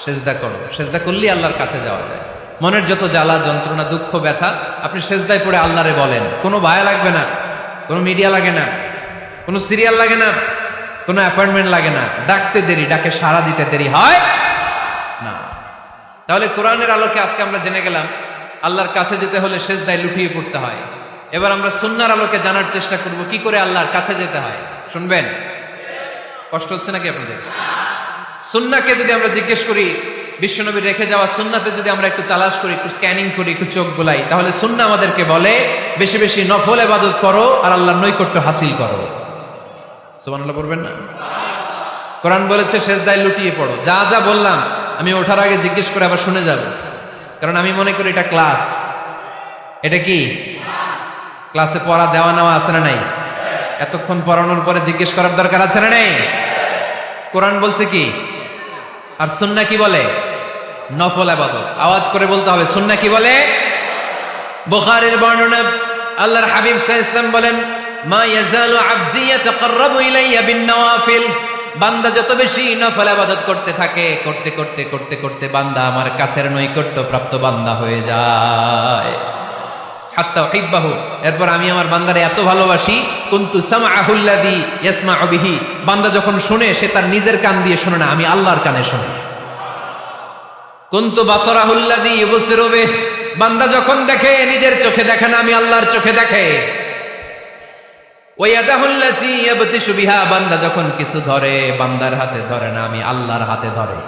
[SPEAKER 1] সেজদা করো। সেজদা করলেই আল্লাহর কাছে যাওয়া যায়। মনের যত জ্বালা যন্ত্রণা দুঃখ ব্যথা আপনি সেজদায় পড়ে আল্লাহরে বলেন, কোনো ভায়া লাগবে না, কোনো মিডিয়া লাগে না, কোনো সিরিয়াল লাগে না, কোনো অ্যাপয়েন্টমেন্ট লাগে না, ডাকতে দেরি, ডাকে সাড়া দিতে দেরি হয় না। তাহলে কোরআনের আলোকে আজকে আমরা জেনে গেলাম আল্লাহর কাছে যেতে হলে সেজদায় লুটিয়ে পড়তে হয়। এবার আমরা সুন্নাহর আলোকে জানার চেষ্টা করব কি করে আল্লাহর কাছে যেতে হয়। শুনবেন? কষ্ট হচ্ছে নাকি আপনাদের? সুন্নাহকে যদি আমরা জিজ্ঞেস করি, বিশ্বনবীর রেখে যাওয়া সুন্নাতে যদি আমরা একটু তালাশ করি, একটু স্ক্যানিং করি, একটু চোখ গোলাই, তাহলে সুন্নাহ আমাদেরকে বলে বেশি বেশি নফল ইবাদত করো আর আল্লাহর নৈকট্য হাসিল করো। সুবহানাল্লাহ বলবেন না? কোরআন বলেছে সেজদায় লুটিয়ে পড়ো। যা যা বললাম আমি ওঠার আগে জিজ্ঞেস করে আবার শুনে যাব, কারণ আমি মনে করি এটা ক্লাস। এটা কি ক্লাসে পড়া দেওয়া নেওয়া আছে না নাই? এতক্ষণ পড়ানোর পরে জিজ্ঞেস করার দরকার আছে না নাই? কোরআন বলছে কি আর সুন্নাহ কি বলে? নফল ইবাদত। আওয়াজ করে বলতে হবে সুন্নাহ কি বলে? বুখারীর বর্ণনা, আল্লাহর হাবিব সাল্লাল্লাহু আলাইহি ওয়াসাল্লাম বলেন, মা ইয়াজালু আবদি ইয়াতাকাররাবু ইলাইয়া বিন-নওয়াফিল, বান্দা যত বেশি নফল ইবাদত করতে থাকে, করতে করতে করতে করতে বান্দা আমার কাছের নৈকট্য প্রাপ্ত বান্দা হয়ে যায়। হাত্তা উহিব্বাহু, এরপর আমি আমার বান্দারে এত ভালোবাসি, কুনতু সামআহুল্লাযী ইয়াসমাউ বিহি, বান্দা যখন শুনে সে তার নিজের কান দিয়ে শুনে না, আমি আল্লাহর কানে শুনি। কুনতু বাসারাহুল্লাযী ইউবসিরু বিহি, বান্দা যখন দেখে নিজের চোখে দেখে না, আমি আল্লাহর চোখে দেখে। ওয়া ইয়াদাহুল্লাতী ইয়াবতিশু বিহা, বান্দা যখন কিছু ধরে বান্দার হাতে ধরে না, আমি আল্লাহর হাতে ধরে।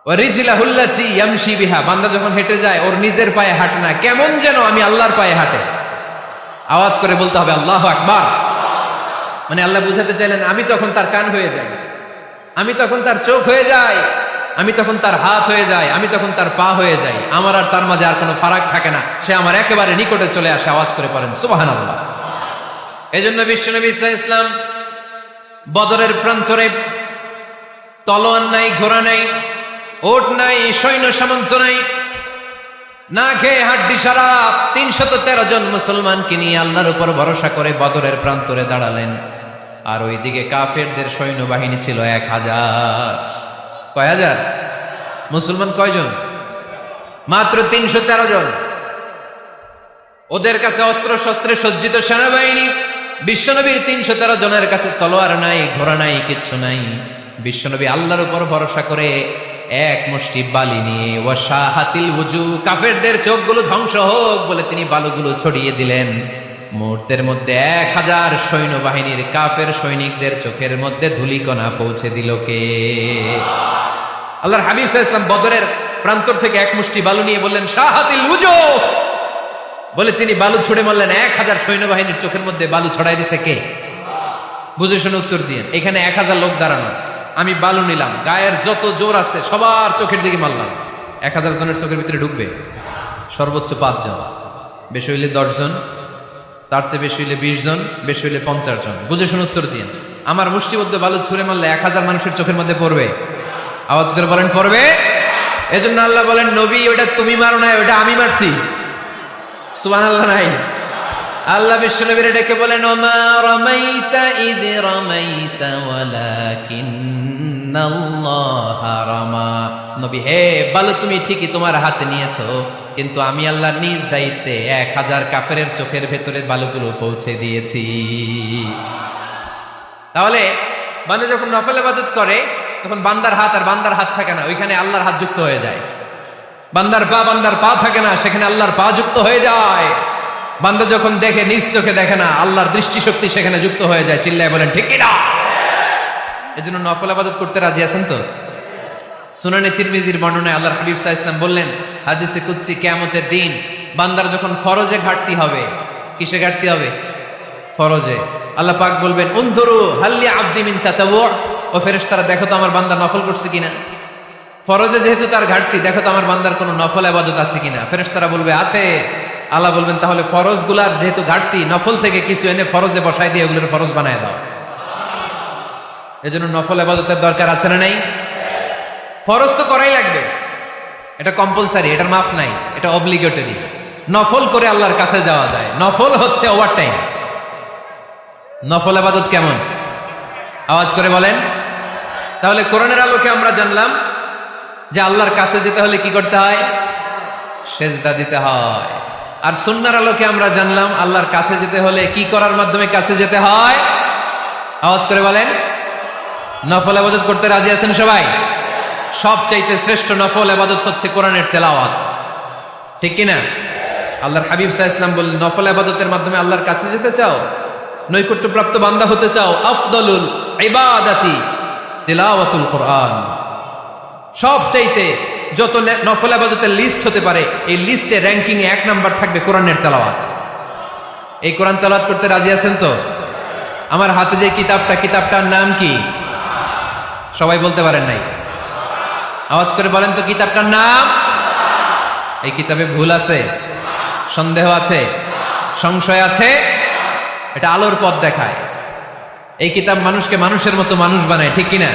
[SPEAKER 1] ওয়া রিজলাহুল্লাতী ইয়ামশি বিহা, বান্দা যখন হেঁটে যায় ওর নিজের পায়ে হাঁটে না, কেমন যেন আমি আল্লাহর পায়ে হাঁটে। আওয়াজ করে বলতে হবে আল্লাহু আকবার। মানে আল্লাহ বুঝাতে চাইলেন আমি তখন তার কান হয়ে যাই, আমি তখন তার চোখ হয়ে যাই, আমি তখন তার হাত হয়ে যাই, আমি তখন তার পা হয়ে যাই। আমার আর তার মাঝে আর কোনো ফারাক থাকে না, সে আমার একেবারে নিকটে চলে আসে। আওয়াজ করে পড়েন সুবহানাল্লাহ। এজন্য বিশ্বনবী সাল্লাল্লাহু আলাইহি ওয়াসাল্লাম বদরের প্রান্তরে তলোয়ার নাই, ঘোড়া নাই, ওট নাই, সৈন্য সামন্ত নাই, না খেয়ে হাড্ডি সারা ৩১৩ জন মুসলমানকে নিয়ে আল্লাহর উপর ভরসা করে বদরের প্রান্তরে দাঁড়ালেন। আর ওইদিকে কাফেরদের সৈন্যবাহিনী ছিল ১০০০। কয় হাজার? মুসলমান কয়জন? মাত্র ৩১৩ জন। ওদের কাছে অস্ত্র শস্ত্রে সজ্জিত সেনাবাহিনী। বিশ্বনবীর ৩১৩ জনের কাছে তলোয়ার নাই, ঘোড়া নাই, কিচ্ছু নাই। বিশ্বনবী আল্লাহর উপর ভরসা করে এক মুষ্টি বালি নিয়ে ওয়াশাহাতিল ওযু, কাফেরদের চোখগুলো ধ্বংস হোক বলে তিনি বালুগুলো ছড়িয়ে দিলেন। মুহূর্তের মধ্যে ১০০০ সৈন্যবাহিনীর কাফের সৈনিকদের চোখের মধ্যে ধূলিকণা পৌঁছে দিল কে? আল্লাহর হাবিব সাল্লাল্লাহু আলাইহি ওয়াসাল্লাম বদরের প্রান্তর থেকে এক মুষ্টি বালু নিয়ে বললেন শাহাতিল ওযু, বলে তিনি বালু ছুড়ে মারলেন। ১০০০ সৈন্যবাহিনীর চোখের মধ্যে বালু ছড়াই দিছে কে? বুঝে শুনে উত্তর দিয়ে। এখানে ১০০০ লোক দাঁড়ানো, আমি বালু নিলাম, গায়ের যত জোর আছে সবার চোখের দিকে মারলাম। ১০০০ জনের চোখের ভিতরে ঢুকবে সর্বোচ্চ ৫ জন, বেশি হইলে ১০ জন, তার চেয়ে বেশি হইলে ২০ জন, বেশি হইলে ৫০ জন। বুঝে শুনে উত্তর দিয়ে। আমার মুষ্টিবদ্ধ বালু ছুঁড়ে মারলে ১০০০ মানুষের চোখের মধ্যে পড়বে? আওয়াজ করে বলেন পড়বে। এজন্য আল্লাহ বলেন নবী ওটা তুমি মারো নাই, ওটা আমি মারছি। সুবহানাল্লাহ নাই? আল্লাহ বিশ্বনবীরে ডেকে বলেন ওমা রামাইতা ইয রামাইতা ওয়ালাকিন্নাল্লাহা রামা। নবী হে, বালু তুমি ঠিকই তোমার হাতে নিয়েছো, কিন্তু আমি আল্লাহ নিজ দায়িত্বে ১০০০ কাফেরের চোখের ভেতরে বালুগুলো পৌঁছে দিয়েছি। তাহলে বান্দা যখন নফল ইবাদত করে তখন বান্দার হাত আর বান্দার হাত থাকে না, ওইখানে আল্লাহর হাত যুক্ত হয়ে যায়। বান্দার পা থাকে না, সেখানে আল্লাহর পা যুক্ত হয়ে যায়। বান্দা যখন দেখে নিজ চোখে দেখে না, আল্লাহর দৃষ্টিশক্তি সেখানে যুক্ত হয়ে যায়। চিল্লায় বলেন ঠিক কি না? এজন্য নফল ইবাদত করতে রাজি আছেন তো? সুনানে তিরমিজির বর্ণনায় আল্লাহর হাবিব সাল্লাল্লাহু আলাইহি ওয়াসাল্লাম বললেন হাদিসে কুদসি, কিয়ামতের দিন বান্দার যখন ফরজে ঘাটতি হবে, কিসে ঘাটতি হবে? ফরজে। আল্লাহ পাক বলবেন উনজুরু হাল্লি আবদি মিন তাতাওয়ু, ও ফেরেশতারা দেখো তো আমার বান্দা নফল করছে কিনা। ফরজে যেহেতু তার ঘাটতি, দেখো তো আমার বান্দার কোনো নফল ইবাদত আছে কিনা। ফেরেশতারা বলবে আছে। আল্লাহ বলবেন তাহলে ফরজগুলার যেহেতু ঘাটতি, নফল থেকে কিছু এনে ফরজে বসায় দিয়ে ওগুলোর ফরজ বানায় দাও। এজন্য নফল ইবাদতের দরকার আছে না নাই? ফরজ তো করাই লাগবে, এটা কম্পালসারি, এটার মাফ নাই, এটা অব্লিগেটরি। নফল করে আল্লাহর কাছে যাওয়া যায়। নফল হচ্ছে ওভার টাইম। নফল ইবাদত কেমন? আওয়াজ করে বলেন। তাহলে কোরআনের আলোকে আমরা জানলাম যে আল্লাহর কাছে যেতে হলে কি করতে হয়? সেজদা দিতে হয়। আর সুন্নাহর আলোকে আমরা জানলাম আল্লাহর কাছে যেতে হলে কি করার মাধ্যমে কাছে যেতে হয়? আওয়াজ করে বলেন, নফল ইবাদত করতে রাজি আছেন সবাই? সবচাইতে শ্রেষ্ঠ নফল ইবাদত হচ্ছে কোরআনের তেলাওয়াত, ঠিক কিনা? আল্লাহর হাবিব সাল্লাল্লাহু আলাইহি ওয়াসাল্লাম বললেন, নফল ইবাদতের মাধ্যমে আল্লাহর কাছে যেতে চাও, নৈকট্যপ্রাপ্ত বান্দা হতে চাও, আফদলুল ইবাদাতি তিলাওয়াতুল কোরআন। সবচাইতে যত নফল ইবাদতের লিস্ট হতে পারে, এই লিস্টে র্যাঙ্কিং এ 1 নাম্বার থাকবে কোরআনের তেলাওয়াত। এই কোরআন তেলাওয়াত করতে রাজি আছেন তো? আমার হাতে যে কিতাবটার নাম কি? সবাই বলতে পারেন নাই? আওয়াজ করে বলেন তো, কিতাবটার নাম? এই কিতাবে ভুল আছে, সন্দেহ আছে, সংশয় আছে? এটা আলোর পথ দেখায়। এই কিতাব মানুষকে মানুষের মতো মানুষ বানায়, ঠিক কিনা?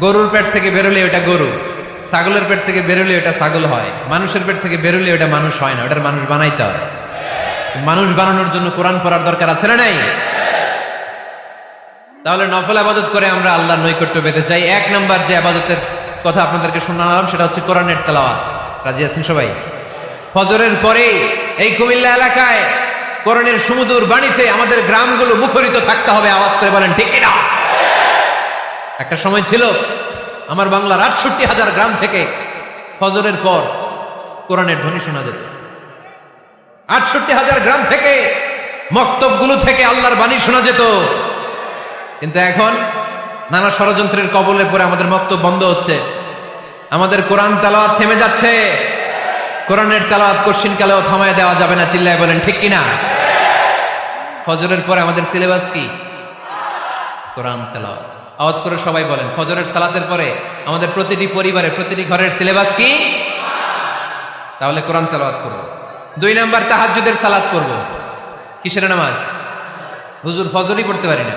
[SPEAKER 1] গরুর পেট থেকে বেরোলে ওটা গরু, ছাগলের পেট থেকে বেরোলে ওটা ছাগল হয়, মানুষের পেট থেকে বেরোলে ওটা মানুষ হয় না, ওটার মানুষ বানাইতে হয়। মানুষ বানানোর জন্য কোরআন পড়ার দরকার আছে না নাই? তাহলে নফল ইবাদত করে আমরা আল্লাহর নৈকট্য পেতে চাই। 1 নাম্বার যে ইবাদতের কথা আপনাদেরকে শোনালাম সেটা হচ্ছে কোরআনের তেলাওয়াত। রাজি আছেন সবাই? ফজরের পরে এই কুমিল্লা এলাকায় কোরআনের সুমধুর বাণীতে আমাদের গ্রামগুলো মুখরিত থাকতে হবে। আওয়াজ করে বলেন, ঠিক কিনা? একটা সময় ছিল আমার বাংলার 68,000 গ্রাম থেকে ফজরের পর কোরআনের ধ্বনি শোনা যেত। 68,000 গ্রাম থেকে, মক্তবগুলো থেকে আল্লাহর বাণী শোনা যেত। কিন্তু এখন নানা ষড়যন্ত্রের কবলে পড়ে আমাদের মক্তব বন্ধ হচ্ছে, আমাদের কোরআন তেলাওয়াত থেমে যাচ্ছে। কোরআনের তেলাওয়াত কশিন কালেও থামায় দেওয়া যাবে না। চিল্লায় বলেন, ঠিক কিনা? ফজরের পরে আমাদের সিলেবাস কি? কোরআন তেলাওয়াত। আওয়াজ করে সবাই বলেন, ফজরের সালাতের পরে আমাদের প্রতিটি পরিবারে, প্রতিটি ঘরের সিলেবাস কি? তাহলে কোরআন তেলাওয়াত করব। 2 নাম্বার, তাহাজ্জুদের সালাত করব। কিসের নামাজ? হুজুর ফজরই পড়তে পারি না।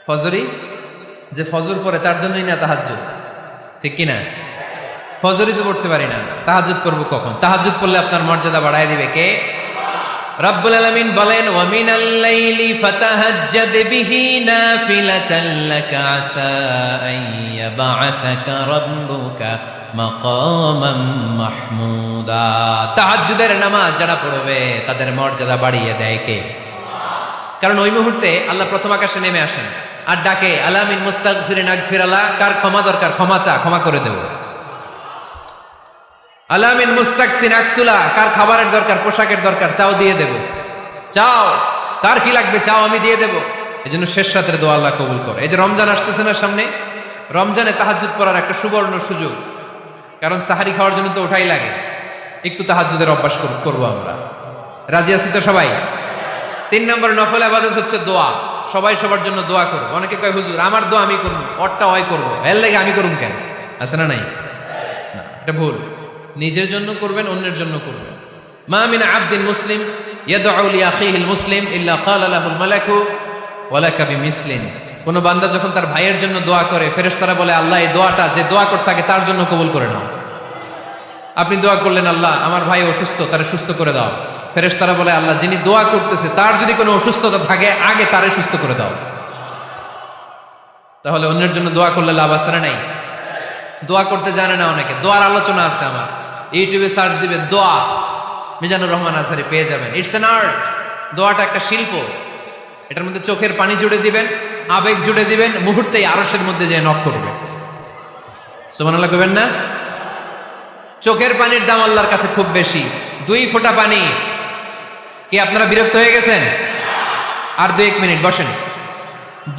[SPEAKER 1] ফজরই যে ফজর পড়ে তার জন্যই না তাহাজ্জুদ, ঠিক কিনা? ফজরই তো পড়তে পারি না, তাহাজ্জুদ করব কখন? তাহাজ্জুদ পড়লে আপনার মর্যাদা বাড়ায় দিবে কে? রব্বুল আলামিন বলেন, ওয়া মিনাল লাইলি ফাতাহাজ্জাদ বিহি নাফিলাতান লাকা আসা আন ইয়াবআসাকা রাব্বুকা মাকামান মাহমুদা। তাহাজ্জুদের নামাজ যারা পড়বে তাদের মর্যাদা বাড়িয়ে দেয় কে? কারণ ওই মুহূর্তে আল্লাহ প্রথম আকাশে নেমে আসেন আর ডাকে, আলা মিন মুস্তাগফিরিন আগফিরালা, কার ক্ষমা দরকার ক্ষমা চা, ক্ষমা করে দেব। আলা মিন মুস্তাকসিন আকসুলা, কার খাবারের দরকার, পোশাকের দরকার, চাও দিয়ে দেব। চাও, কার কি লাগবে চাও, আমি দিয়ে দেব। এজন্য শেষ রাতের দোয়া আল্লাহ কবুল করে। এই যে রমজান আসতেছে না সামনে, রমজানে তাহাজ্জুদ পড়ার একটা সুবর্ণ সুযোগ। কারণ সাহারি খাওয়ার জন্য তো ওঠাই লাগে, একটু তাহাজ্জুদের অভ্যাস করবো আমরা। রাজি আছি তো সবাই? 3 নম্বর নফল ইবাদত হচ্ছে দোয়া। সবাই সবার জন্য দোয়া করবো। অনেকে কয়, হুজুর আমার দোয়া আমি করবো, ওরটা ওই করবো, এর লাগে আমি করুন কেন? আছে না নাই? না, এটা ভুল। নিজের জন্য করবেন, অন্যের জন্য করবেন। মা মিন আবদিন মুসলিম ইয়াদউ লি আখিহিল মুসলিম ইল্লা ক্বালা লাহুল মালাকু ওয়া লাকা বিমিসলিন। কোন বান্দা যখন তার ভাইয়ের জন্য দোয়া করে, ফেরেশতারা বলে, আল্লাহ এই দোয়াটা যে দোয়া করছে আগে তার জন্য কবুল করে নাও। আপনি দোয়া করলেন, আল্লাহ আমার ভাই অসুস্থ, তারে সুস্থ করে দাও। ফেরেশতারা বলে, আল্লাহ যিনি দোয়া করতেছে তার যদি কোনো অসুস্থতা থাকে আগে তারে সুস্থ করে দাও। তাহলে অন্যের জন্য দোয়া করলে লাভ আছে না নাই? দোয়া করতে জানে না অনেকে। দোয়ার আলোচনা আছে আমার, ইউটিউবে সার্চ দিবেন দোয়া, মিজানুর রহমান আজহারী পেয়ে যাবেন। It's an art. দোয়াটা একটা শিল্প। এটার মধ্যে চোখের পানি জুড়ে দিবেন, আবেগ জুড়ে দিবেন, মুহূর্তেই আরশের মধ্যে যে নক করবে। সুবহানাল্লাহ কইবেন না? চোখের পানির দাম আল্লাহর কাছে খুব বেশি। 2 ফোঁটা পানি। কি আপনারা বিরক্ত হয়ে গেছেন? আর 2-1 মিনিট বসেন।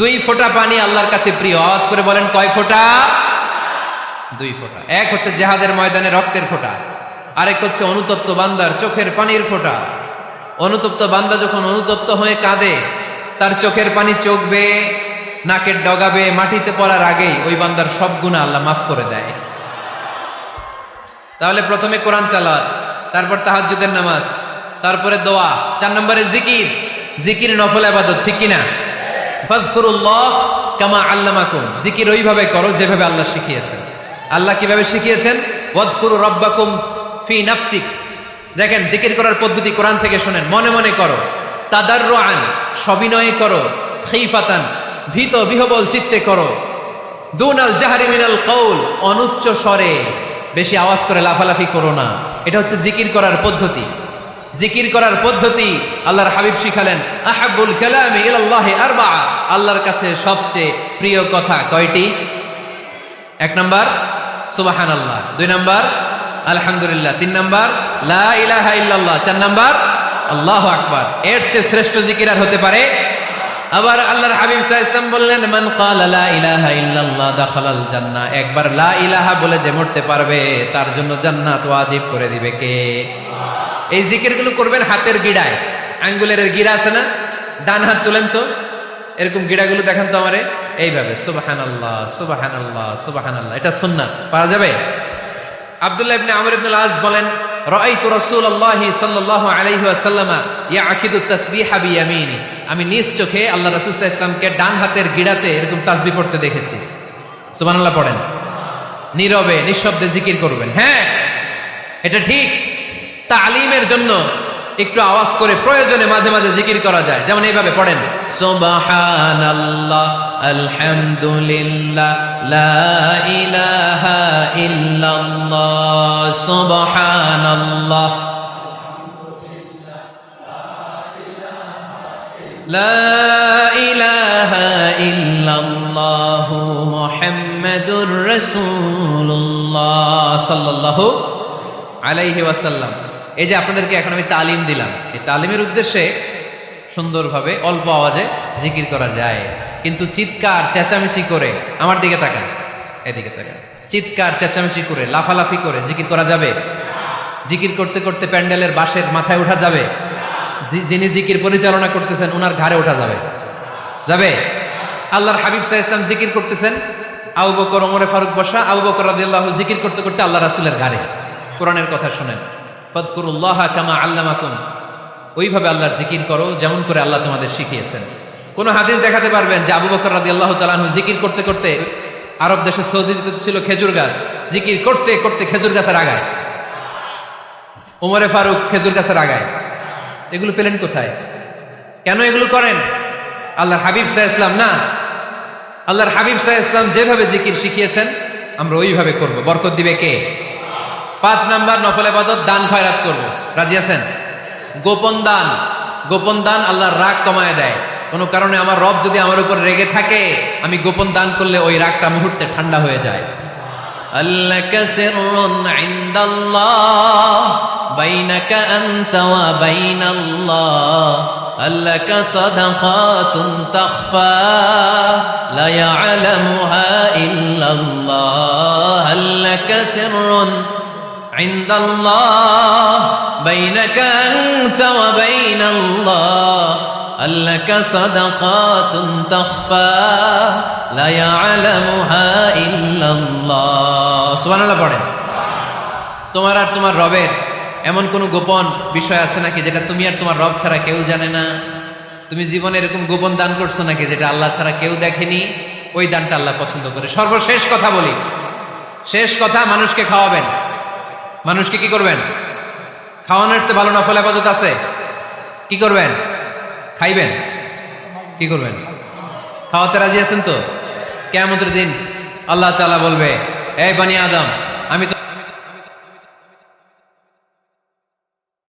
[SPEAKER 1] 2 ফোঁটা পানি আল্লাহর কাছে প্রিয়। আওয়াজ করে বলেন, কয় ফোঁটা? 2 ফোঁটা। এক হচ্ছে জিহাদের ময়দানে রক্তের ফোঁটা, আরেক হচ্ছে অনুতপ্ত বান্দার চোখের পানির ফোঁটা। অনুতপ্ত বান্দা যখন অনুতপ্ত হয়ে কাঁদে, তার চোখের পানি চোখ বেয়ে নাকের ডগাবে মাটিতে পড়ার আগেই ওই বান্দার সব গুনাহ আল্লাহ মাফ করে দেয়। তাহলে প্রথমে কোরআন তেলাওয়াত, তারপর তাহাজ্জুদের নামাজ, তারপরে দোয়া, 4 নম্বরে জিকির। জিকির নফল ইবাদত, ঠিক কিনা? ফাযকুরুল্লাহ কামা আল্লামাকুম। জিকির ওইভাবে করো যেভাবে আল্লাহ শিখিয়েছেন। আল্লাহ কিভাবে শিখিয়েছেন? ওয়াযকুরু রাব্বাকুম ফি নাফসিক। দেখেন, জিকির করার পদ্ধতি কোরআন থেকে শোনেন। মনে মনে করো, তাদাররুআন সবিনয়ে করো, খাইফাতান ভীত বিহবল চিত্তে করো, দুনাল জাহরি মিনাল কওল অনুচ্চ স্বরে, বেশি আওয়াজ করে লাফালাফি করো না। এটা হচ্ছে জিকির করার পদ্ধতি। জিকির করার পদ্ধতি আল্লাহর হাবিব শিখালেন, আহাব্বুল কালামি ইলাল্লাহি আরবাআ, আল্লাহর কাছে সবচেয়ে প্রিয় কথা কয়টি? 1 নাম্বার সুবহানাল্লাহ, 2 নাম্বার আলহামদুলিল্লাহ, 3 নাম্বার লা ইলাহা ইল্লাল্লাহ, 4 নাম্বার আল্লাহু আকবার। এর চেয়ে শ্রেষ্ঠ জিকির আর হতে পারে? আবার আল্লাহর হাবিব সাল্লাল্লাহু আলাইহি ওয়াসাল্লাম বললেন, মান ক্বালা লা ইলাহা ইল্লাল্লাহ দাখালাল জান্নাহ, একবার লা ইলাহা বলে যে মরতে পারবে তার জন্য জান্নাত ওয়াজিব করে দিবে কে? এই জিকিরগুলো করবেন হাতের গিড়ায়, আঙ্গুলের গিড়া আছে না, ডান হাত তুলেন তো, এরকম গিড়াগুলো দেখান তো আমারে, এইভাবে সুবহানাল্লাহ সুবহানাল্লাহ সুবহানাল্লাহ, এটা সুন্নাত, পারা যাবে? আব্দুল্লাহ ইবনে আমর ইবনে আল-আস বলেন, রাআইতু রাসূলুল্লাহি সাল্লাল্লাহু আলাইহি ওয়াসাল্লাম ইয়াকিদু তাসবিহা বিয়ামিনি, আমি নিজ চোখে আল্লাহ রাসূল সাল্লাল্লাহু আলাইহি ওয়াসাল্লামকে ডান হাতের গিড়াতে এরকম তাসবিহ পড়তে দেখেছি। সুবহানাল্লাহ পড়েন, নীরবে নিঃশব্দে জিকির করবেন। হ্যাঁ, এটা ঠিক। তালিমের জন্য একটু আওয়াজ করে প্রয়োজনে মাঝে মাঝে জিকির করা যায়, যেমন এইভাবে পড়েন, সুবহানাল্লাহ আলহামদুলিল্লাহ লা ইলাহা ইল্লাল্লাহ সুবহানাল্লাহ লা ইলাহা ইল্লাল্লাহ মুহাম্মাদুর রাসূলুল্লাহ সাল্লাল্লাহু আলাইহি ওয়াসাল্লাম। এই যে আপনাদেরকে এখন আমি তালিম দিলাম, এই তালিমের উদ্দেশ্যে সুন্দরভাবে অল্প আওয়াজে জিকির করা যায়, কিন্তু চিৎকার চেঁচামেচি করে, আমার দিকে তাকান, এদিকে তাকান, চিৎকার চেঁচামেচি করে লাফালাফি করে জিকির করা যাবে? জিকির করতে করতে প্যান্ডেলের বাঁশের মাথায় ওঠা যাবে? যিনি জিকির পরিচালনা করতেছেন ওনার ঘাড়ে ওঠা যাবে? যাবে? আল্লাহর হাবিব সাল্লাল্লাহু আলাইহি ওয়াসাল্লাম জিকির করতেছেন, আবু বকর ওমরে ফারুক বসা, আবু বকর রাদিয়াল্লাহু জিকির করতে করতে আল্লাহ রাসূলের ঘাড়ে। কোরআনের কথা শুনেন, ফাযকুরুল্লাহ কামা আল্লামাকুম, ওইভাবে আল্লাহর জিকির করো যেমন করে আল্লাহ তোমাদের শিখিয়েছেন। কোন হাদিস দেখাতে পারবেন যে আবু বকর রাদিয়াল্লাহু তাআলা আনহু জিকির করতে করতে, আরব দেশে সৌদিতে ছিল খেজুর গাছ, জিকির করতে করতে খেজুর গাছের আগায়, ওমরে ফারুক খেজুর গাছের আগায়, এগুলো পেলেন কোথায়? কেন এগুলো করেন? আল্লাহর হাবিব সাল্লাল্লাহু আলাইহি ওয়াসাল্লাম না, আল্লাহর হাবিব সাল্লাল্লাহু আলাইহি ওয়াসাল্লাম যেভাবে জিকির শিখিয়েছেন আমরা ওইভাবে করব। বরকত দিবে কে? 5 নাম্বার নফল ইবাদত, দান খয়রাত করব। রাজি আছেন? গোপন দান, গোপন দান আল্লাহর রাগ কমায় দেয়। কোনো কারণে আমার রব যদি আমার উপর রেগে থাকে, আমি গোপন দান করলে ওই রাগটা মুহূর্তে ঠান্ডা হয়ে যায়। আল্লাকা সিররুন ইনদাল্লাহ বাইনাকা আনতা ওয়া বাইনাল্লাহ, আল্লাকা সাদাকাতুন তাখফা লা ইয়ালামুহা ইল্লাল্লাহ, আল্লাকা সিররুন ইনদাল্লাহ বাইনাকা আনতা ওয়া বাইনাল্লাহ, আল্লাকা সাদাকাতুন তাখফা লা ইয়ালামুহা ইল্লাল্লাহ। সুবহানাল্লাহ পড়েন। তোমার আর তোমার রবের এমন কোন গোপন বিষয় আছে নাকি যেটা তুমি আর তোমার রব ছাড়া কেউ জানে না? তুমি জীবনে এরকম গোপন দান করছো নাকি যেটা আল্লাহ ছাড়া কেউ দেখেনি? ওই দানটা আল্লাহ পছন্দ করে। সর্বশেষ কথা বলি, শেষ কথা, মানুষকে খাওয়াবেন। মানুষকে কি করবেন? খাওয়ানোর চেয়ে ভালো নফল ইবাদত আছে? কি করবেন? খাইবেন। কি করবেন? খাওয়াতে রাজি আছেন তো? কিয়ামতের দিন আল্লাহ তাআলা বলবে, এই বনি আদম,